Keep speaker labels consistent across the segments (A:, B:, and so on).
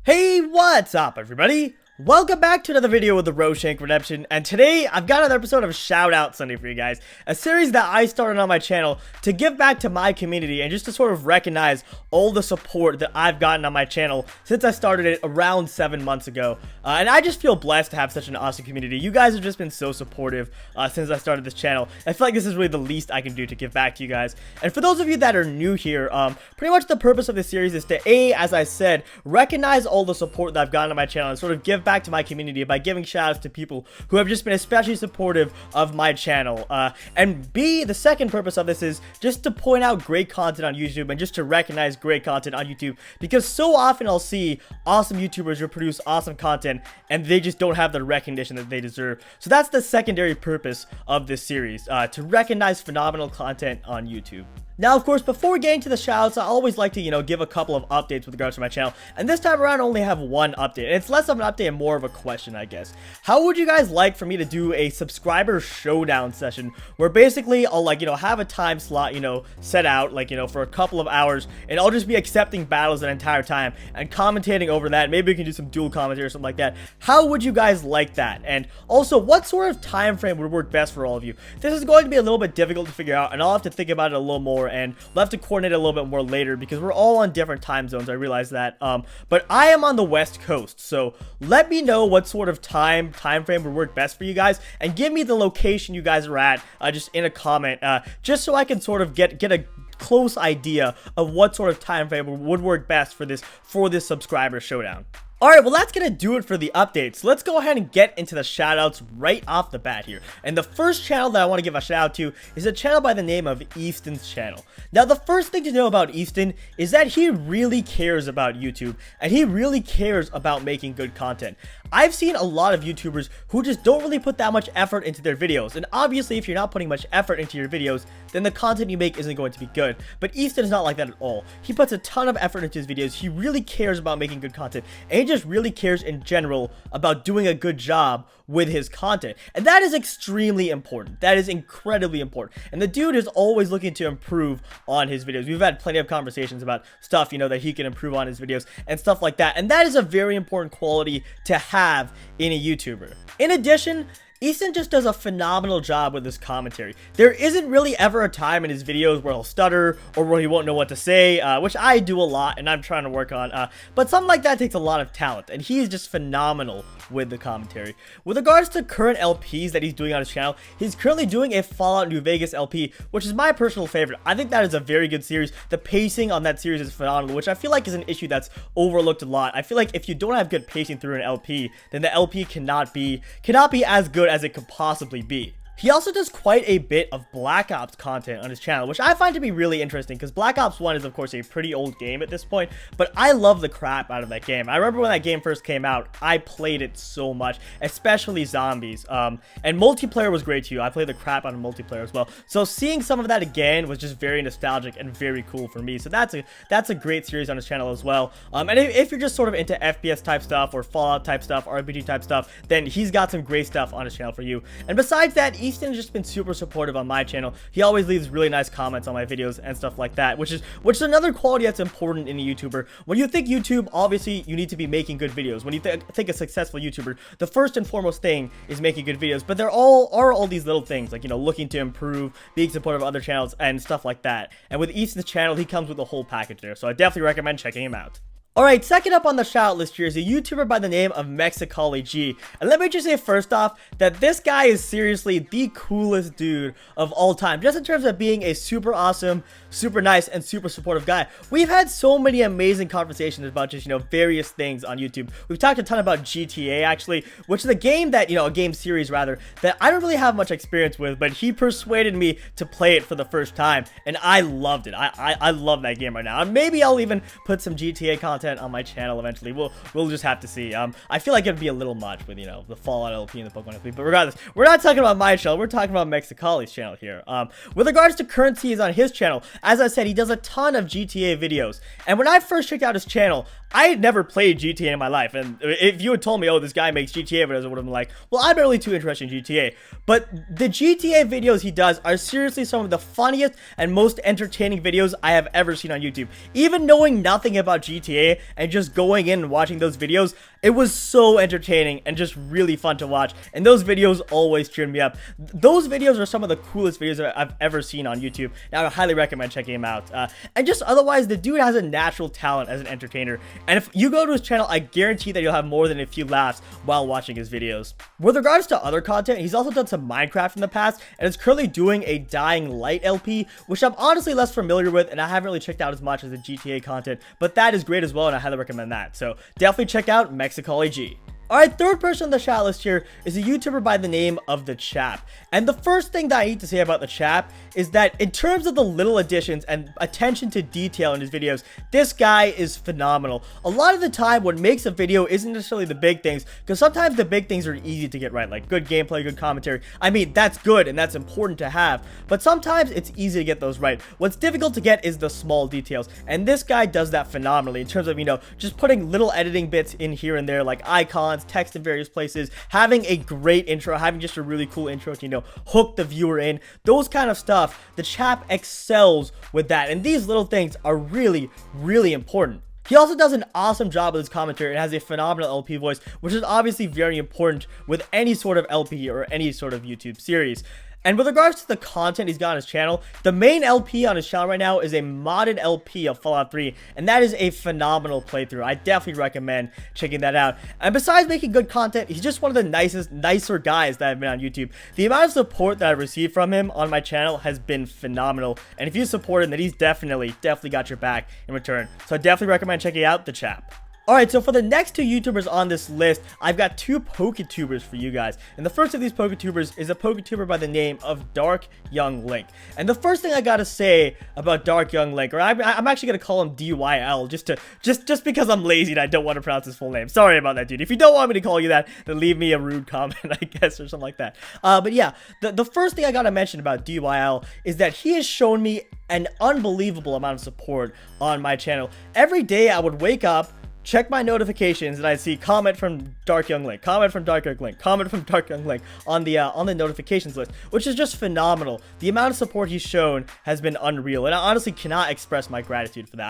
A: Hey, what's up everybody? Welcome back to another video with the Roshank Redemption, and today I've got another episode of Shoutout Sunday for you guys, a series that I started on my channel to give back to my community and just to sort of recognize all the support that I've gotten on my channel since I started it around 7 months ago. And I just feel blessed to have such an awesome community. You guys have just been so supportive since I started this channel. I feel like this is really the least I can do to give back to you guys. And for those of you that are new here, pretty much the purpose of this series is to as I said, recognize all the support that I've gotten on my channel and sort of give back to my community by giving shoutouts to people who have just been especially supportive of my channel. And B, the second purpose of this is just to point out great content on YouTube and just to recognize great content on YouTube, because so often I'll see awesome YouTubers who produce awesome content and they just don't have the recognition that they deserve. So that's the secondary purpose of this series, to recognize phenomenal content on YouTube. Now, of course, before we get into the shoutouts, I always like to, give a couple of updates with regards to my channel. And this time around, I only have one update. And it's less of an update and more of a question, I guess. How would you guys like for me to do a subscriber showdown session where basically I'll, have a time slot, set out, for a couple of hours, and I'll just be accepting battles the entire time and commentating over that. Maybe we can do some dual commentary or something like that. How would you guys like that? And also, what sort of time frame would work best for all of you? This is going to be a little bit difficult to figure out, and I'll have to think about it a little more, and we'll have to coordinate a little bit more later because we're all on different time zones. I realize that, but I am on the West Coast, so let me know what sort of time frame would work best for you guys, and give me the location you guys are at, just in a comment, just so I can sort of get a close idea of what sort of time frame would work best for this subscriber showdown. Alright, well that's gonna do it for the updates. Let's go ahead and get into the shoutouts right off the bat here. And the first channel that I want to give a shout out to is a channel by the name of Eastons Channel. Now, the first thing to know about Easton is that he really cares about YouTube, and he really cares about making good content. I've seen a lot of YouTubers who just don't really put that much effort into their videos, and obviously if you're not putting much effort into your videos, then the content you make isn't going to be good. But Easton is not like that at all. He puts a ton of effort into his videos. He really cares about making good content, and he just really cares in general about doing a good job with his content, and that is extremely important. That is incredibly important, and the dude is always looking to improve on his videos. We've had plenty of conversations about stuff, that he can improve on his videos and stuff like that, and that is a very important quality to have in a YouTuber. In addition, Easton just does a phenomenal job with his commentary. There isn't really ever a time in his videos where he'll stutter or where he won't know what to say, which I do a lot and I'm trying to work on, but something like that takes a lot of talent, and he's just phenomenal with the commentary. With regards to current LPs that he's doing on his channel, he's currently doing a Fallout New Vegas LP, which is my personal favorite. I think that is a very good series. The pacing on that series is phenomenal, which I feel like is an issue that's overlooked a lot. I feel like if you don't have good pacing through an LP, then the LP cannot be as good as it could possibly be. He also does quite a bit of Black Ops content on his channel, which I find to be really interesting because Black Ops 1 is of course a pretty old game at this point, but I love the crap out of that game. I remember when that game first came out, I played it so much, especially zombies, and multiplayer was great too. I played the crap out of multiplayer as well, so seeing some of that again was just very nostalgic and very cool for me. So that's a great series on his channel as well, and if you're just sort of into FPS type stuff or Fallout type stuff, RPG type stuff, then he's got some great stuff on his channel for you. And besides that, Easton has just been super supportive on my channel. He always leaves really nice comments on my videos and stuff like that, which is another quality that's important in a YouTuber. When you think YouTube, obviously you need to be making good videos. When you think a successful YouTuber, the first and foremost thing is making good videos, but there are all these little things, like looking to improve, being supportive of other channels and stuff like that. And with Easton's channel, he comes with the whole package there, so I definitely recommend checking him out. Alright, second up on the shoutout list here is a YouTuber by the name of MexicaliG. And let me just say first off that this guy is seriously the coolest dude of all time, just in terms of being a super awesome, super nice, and super supportive guy. We've had so many amazing conversations about just, various things on YouTube. We've talked a ton about GTA actually, which is a game that, a game series rather, that I don't really have much experience with, but he persuaded me to play it for the first time, and I loved it. I love that game right now. And maybe I'll even put some GTA content on my channel eventually. We'll just have to see. I feel like it'd be a little much with the Fallout LP and the Pokemon LP, but regardless, we're not talking about my channel, we're talking about MexicaliG's channel here. With regards to currencies on his channel, as I said, he does a ton of GTA videos, and when I first checked out his channel, I had never played GTA in my life, and if you had told me, oh, this guy makes GTA videos, I would have been like, well, I'm not really too interested in GTA. But the GTA videos he does are seriously some of the funniest and most entertaining videos I have ever seen on YouTube. Even knowing nothing about GTA GTA and just going in and watching those videos, it was so entertaining and just really fun to watch, and those videos always cheered me up. Those videos are some of the coolest videos that I've ever seen on YouTube, and I would highly recommend checking him out. And just otherwise, the dude has a natural talent as an entertainer, and if you go to his channel, I guarantee that you'll have more than a few laughs while watching his videos. With regards to other content, he's also done some Minecraft in the past, and is currently doing a Dying Light LP, which I'm honestly less familiar with, and I haven't really checked out as much as the GTA content, but that is great as well, and I highly recommend that. So definitely check out MexicaliG. Alright, third person on the shout list here is a YouTuber by the name of the Chap. And the first thing that I need to say about the Chap is that in terms of the little additions and attention to detail in his videos, this guy is phenomenal. A lot of the time, what makes a video isn't necessarily the big things, because sometimes the big things are easy to get right, like good gameplay, good commentary. I mean, that's good and that's important to have, but sometimes it's easy to get those right. What's difficult to get is the small details, and this guy does that phenomenally in terms of, you know, just putting little editing bits in here and there, like icons, text in various places, having a great intro, having just a really cool intro to, you know, hook the viewer in, those kind of stuff. The Chap excels with that, and these little things are really, really important. He also does an awesome job with his commentary and has a phenomenal LP voice, which is obviously very important with any sort of LP or any sort of YouTube series. And with regards to the content he's got on his channel, the main LP on his channel right now is a modded LP of Fallout 3, and that is a phenomenal playthrough. I definitely recommend checking that out. And besides making good content, he's just one of the nicer guys that have been on YouTube. The amount of support that I've received from him on my channel has been phenomenal, and if you support him, then he's definitely got your back in return. So I definitely recommend checking out the Chap. Alright, so for the next two YouTubers on this list, I've got two PokeTubers for you guys. And the first of these PokeTubers is a PokeTuber by the name of Dark Young Link. And the first thing I gotta say about Dark Young Link, or I'm actually gonna call him DYL, just because I'm lazy and I don't want to pronounce his full name. Sorry about that, dude. If you don't want me to call you that, then leave me a rude comment, I guess, or something like that. But yeah, the first thing I gotta mention about DYL is that he has shown me an unbelievable amount of support on my channel. Every day I would wake up, check my notifications, and I'd see comment from Dark Young Link, comment from Dark Young Link, comment from Dark Young Link on the notifications list, which is just phenomenal. The amount of support he's shown has been unreal, and I honestly cannot express my gratitude for that.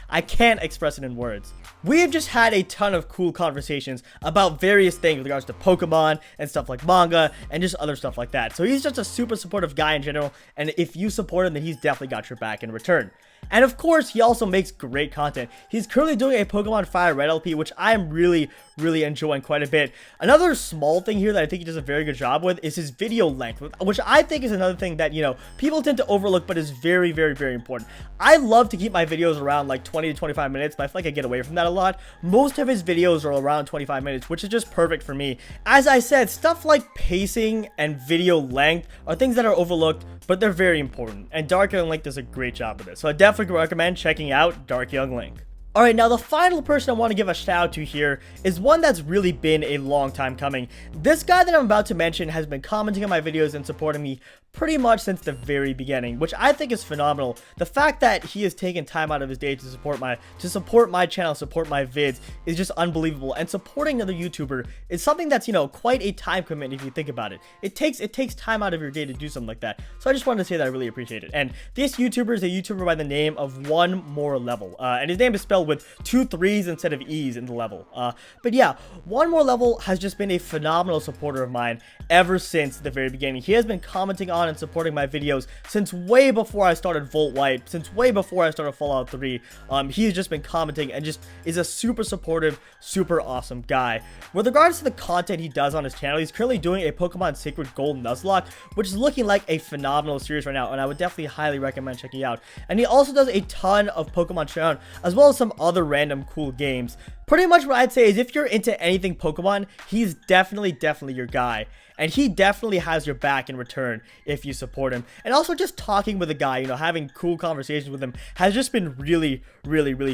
A: I can't express it in words. We have just had a ton of cool conversations about various things with regards to Pokemon and stuff like manga and just other stuff like that. So he's just a super supportive guy in general, and if you support him, then he's definitely got your back in return. And of course, he also makes great content. He's currently doing a Pokemon Fire Red LP, which I am really enjoying quite a bit. Another small thing here that I think he does a very good job with is his video length, which I think is another thing that, you know, people tend to overlook, but is very important. I love to keep my videos around like 20 to 25 minutes, but I feel like I get away from that a lot. Most of his videos are around 25 minutes, which is just perfect for me. As I said, stuff like pacing and video length are things that are overlooked, but they're very important, and Dark Young Link does a great job with this. So I definitely recommend checking out Dark Young Link. Alright, now the final person I want to give a shout out to here is one that's really been a long time coming. This guy that I'm about to mention has been commenting on my videos and supporting me pretty much since the very beginning, which I think is phenomenal. The fact that he has taken time out of his day to support my channel, support my vids, is just unbelievable. And supporting another YouTuber is something that's, you know, quite a time commitment if you think about it. It takes time out of your day to do something like that. So I just wanted to say that I really appreciate it. And this YouTuber is a YouTuber by the name of One More Level, and his name is spelled with 2 3s instead of E's in the level. But yeah, One More Level has just been a phenomenal supporter of mine ever since the very beginning. He has been commenting on and supporting my videos since way before I started Volt White, since way before I started Fallout 3. He has just been commenting and just is a super supportive, super awesome guy. With regards to the content he does on his channel, he's currently doing a Pokemon Sacred Gold Nuzlocke, which is looking like a phenomenal series right now, and I would definitely highly recommend checking out. And he also does a ton of Pokemon Shoutout, as well as some other random cool games. Pretty much what I'd say is if you're into anything Pokemon, he's definitely your guy. And he definitely has your back in return if you support him. And also just talking with a guy, you know, having cool conversations with him has just been really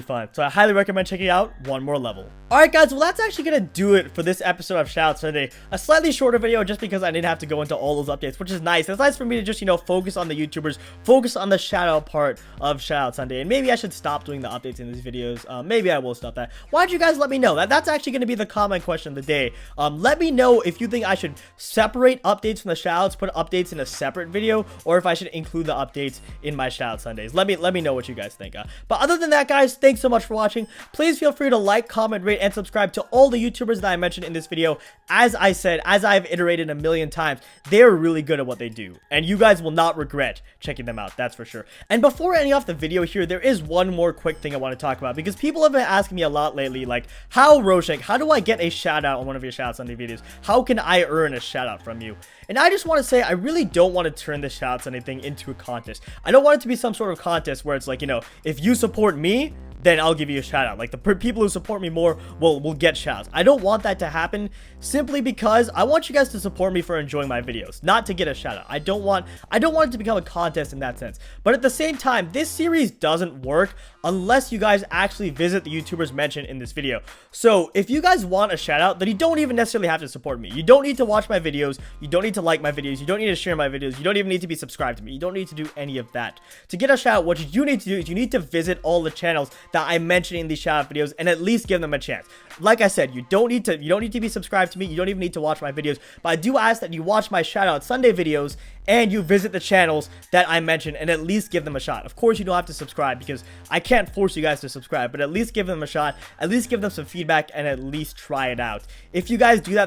A: fun. So I highly recommend checking out One More Level. Alright guys, well that's actually gonna do it for this episode of Shoutout Sunday. A slightly shorter video just because I didn't have to go into all those updates, which is nice. It's nice for me to just, you know, focus on the YouTubers, focus on the shoutout part of Shoutout Sunday. And maybe I should stop doing the updates in these videos. Maybe I will stop that. Why don't you guys guys let me know. That's actually going to be the comment question of the day. Let me know if you think I should separate updates from the shoutouts, put updates in a separate video, or if I should include the updates in my shoutout Sundays. Let me know what you guys think. But other than that, guys, thanks so much for watching. Please feel free to like, comment, rate, and subscribe to all the YouTubers that I mentioned in this video. As I said, as I've iterated a million times, they're really good at what they do, and you guys will not regret checking them out, that's for sure. And before ending off the video here, there is one more quick thing I want to talk about, because people have been asking me a lot lately, like, how do I get a shout out on one of your Shout Out Sunday videos? How can I earn a shout out from you? And I just want to say, I really don't want to turn the Shout Out Sunday thing into a contest. I don't want it to be some sort of contest where it's like, you know, if you support me, then I'll give you a shout out. Like, the people who support me more will get shoutouts. I don't want that to happen, simply because I want you guys to support me for enjoying my videos, not to get a shout out. I don't want it to become a contest in that sense. But at the same time, this series doesn't work unless you guys actually visit the YouTubers mentioned in this video. So if you guys want a shout out, then you don't even necessarily have to support me. You don't need to watch my videos. You don't need to like my videos. You don't need to share my videos. You don't even need to be subscribed to me. You don't need to do any of that. To get a shout out, what you need to do is you need to visit all the channels that I mentioned in these shout out videos and at least give them a chance. Like I said, you don't need to be subscribed to me. You don't even need to watch my videos, but I do ask that you watch my shout out Sunday videos and you visit the channels that I mentioned and at least give them a shot. Of course, you don't have to subscribe because I can't force you guys to subscribe, but at least give them a shot, at least give them some feedback, and at least try it out. If you guys do that, then